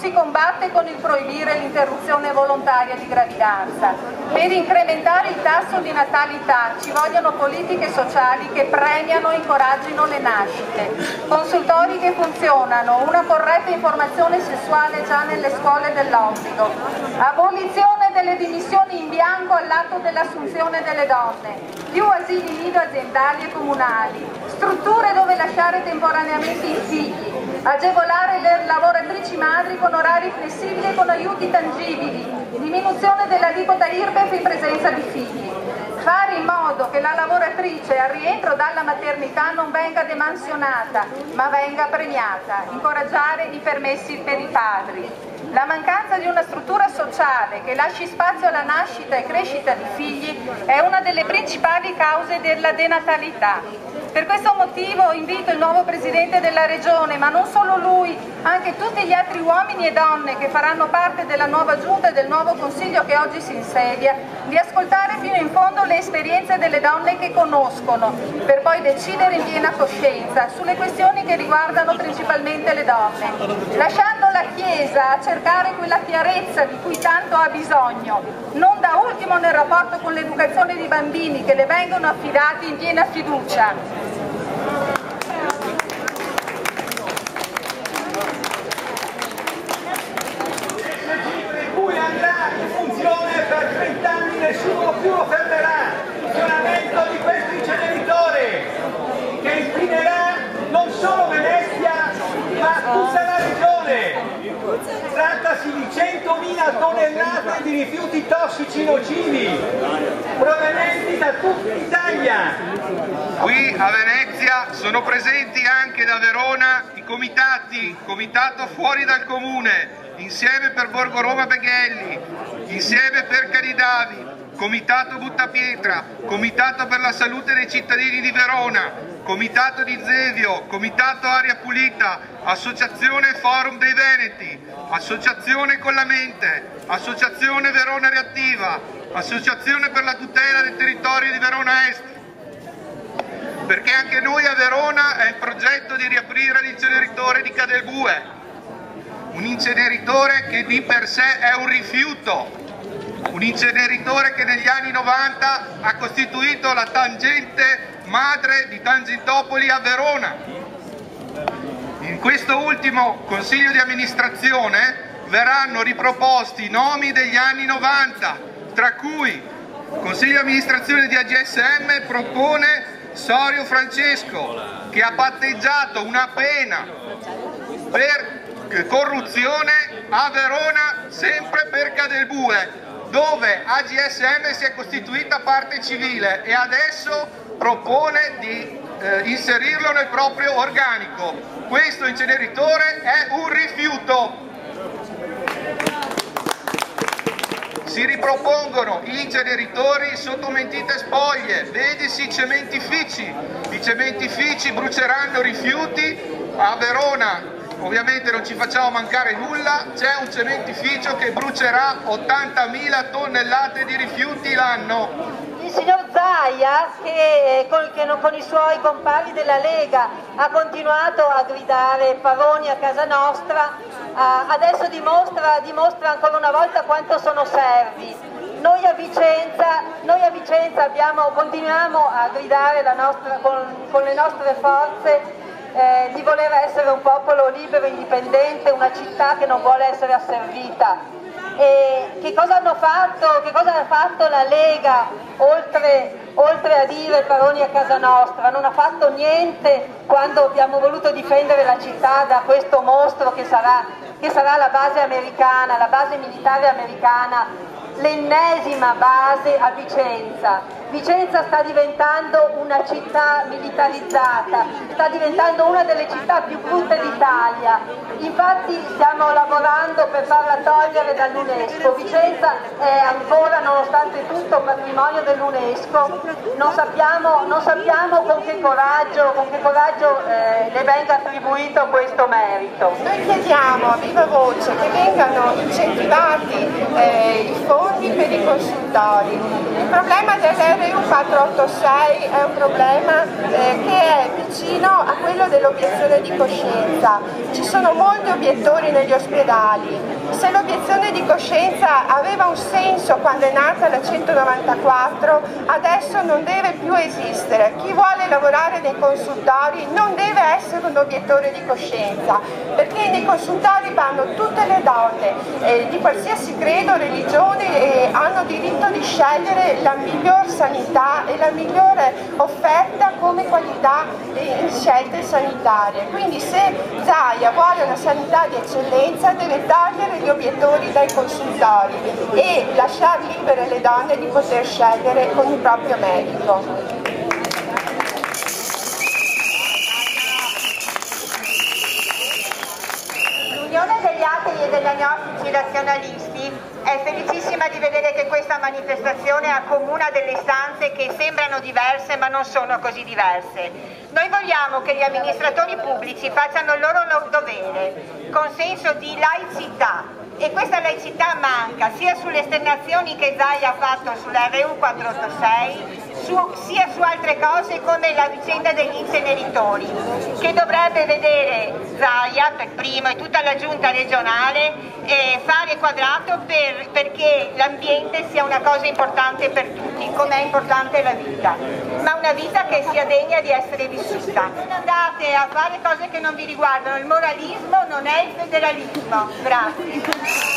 si combatte con il proibire l'interruzione volontaria di gravidanza. Per incrementare il tasso di natalità ci vogliono politiche sociali che premiano e incoraggino le nascite, consultori che funzionano, una corretta informazione sessuale già nelle scuole dell'obbligo, abolizione delle dimissioni in bianco all'atto dell'assunzione delle donne, più asili nido aziendali e comunali, strutture dove lasciare temporaneamente i figli, agevolare le lavoratrici madri con orari flessibili e con aiuti tangibili, diminuzione dell'aliquota IRPEF in presenza di figli, fare in modo che la lavoratrice al rientro dalla maternità non venga demansionata ma venga premiata, incoraggiare i permessi per i padri. La mancanza di una struttura sociale che lasci spazio alla nascita e crescita di figli è una delle principali cause della denatalità. Per questo motivo invito il nuovo Presidente della Regione, ma non solo lui, anche tutti gli altri uomini e donne che faranno parte della nuova Giunta e del nuovo Consiglio che oggi si insedia, di ascoltare fino in fondo le esperienze delle donne che conoscono, per poi decidere in piena coscienza sulle questioni che riguardano principalmente le donne, lasciando la Chiesa a cercare quella chiarezza di cui tanto ha bisogno, non da ultimo nel rapporto con l'educazione dei bambini che le vengono affidati in piena fiducia. Nessuno più lo fermerà, il funzionamento di questo inceneritore che inquinerà non solo Venezia ma tutta la regione. Trattasi di 100.000 tonnellate di rifiuti tossici nocivi provenienti da tutta Italia. Qui a Venezia sono presenti anche da Verona i comitati, Comitato Fuori dal Comune, Insieme per Borgo Roma Beghelli, Insieme per Canidavi, Comitato Buttapietra, Comitato per la Salute dei Cittadini di Verona, Comitato di Zevio, Comitato Aria Pulita, Associazione Forum dei Veneti, Associazione Con la Mente, Associazione Verona Reattiva, Associazione per la tutela del territorio di Verona Est. Perché anche noi a Verona è il progetto di riaprire l'inceneritore di Cadelbue, un inceneritore che di per sé è un rifiuto. Un inceneritore che negli anni 90 ha costituito la tangente madre di Tangentopoli a Verona. In questo ultimo consiglio di amministrazione verranno riproposti i nomi degli anni 90, tra cui il consiglio di amministrazione di AGSM propone Sorio Francesco, che ha patteggiato una pena per corruzione a Verona sempre per Cadelbue, dove AGSM si è costituita parte civile e adesso propone di inserirlo nel proprio organico. Questo inceneritore è un rifiuto. Si ripropongono gli inceneritori sotto mentite spoglie, vedisi i cementifici. I cementifici bruceranno rifiuti a Verona. Ovviamente non ci facciamo mancare nulla, c'è un cementificio che brucerà 80.000 tonnellate di rifiuti l'anno. Il signor Zaia, che con i suoi compari della Lega ha continuato a gridare Paroni a casa nostra, adesso dimostra ancora una volta quanto sono servi. Noi a Vicenza continuiamo a gridare con le nostre forze di voler essere un popolo libero e indipendente, una città che non vuole essere asservita. E che cosa ha fatto la Lega oltre a dire Paroni a casa nostra? Non ha fatto niente quando abbiamo voluto difendere la città da questo mostro che sarà la base americana, la base militare americana, l'ennesima base a Vicenza. Vicenza sta diventando una città militarizzata, sta diventando una delle città più brutte d'Italia. Infatti stiamo lavorando per farla togliere dall'UNESCO. Vicenza è ancora, nonostante tutto, patrimonio dell'UNESCO. Non sappiamo con che coraggio le venga attribuito questo merito. Noi chiediamo a viva voce che vengano incentivati i fondi per i consultori. Il problema delle RU 486 è un problema che è vicino a quello dell'obiezione di coscienza. Ci sono molti obiettori negli ospedali. Se l'obiezione di coscienza aveva un senso quando è nata la 194, adesso non deve più esistere. Chi vuole lavorare nei consultori non deve essere un obiettore di coscienza, perché nei consultori vanno tutte le donne di qualsiasi credo, religione, e hanno diritto di scegliere la miglior sanità e la migliore offerta come qualità in scelte sanitarie. Quindi se Zaia vuole una sanità di eccellenza deve togliere gli obiettori dai consultori e lasciare libere le donne di poter scegliere con il proprio medico. L'Unione degli atei e degli agnostici razionalisti è felicissima di vedere che questa manifestazione accomuna delle istanze che sembrano diverse ma non sono così diverse. Noi vogliamo che gli amministratori pubblici facciano il loro dovere con senso di laicità, e questa laicità manca sia sulle esternazioni che Zaia ha fatto sulla RU 486 sia su altre cose come la vicenda degli inceneritori, che dovrebbe vedere Zaia per primo e tutta la giunta regionale fare quadrato perché l'ambiente sia una cosa importante per tutti, come è importante la vita, ma una vita che sia degna di essere vissuta. Non andate a fare cose che non vi riguardano, il moralismo non è il federalismo. Grazie.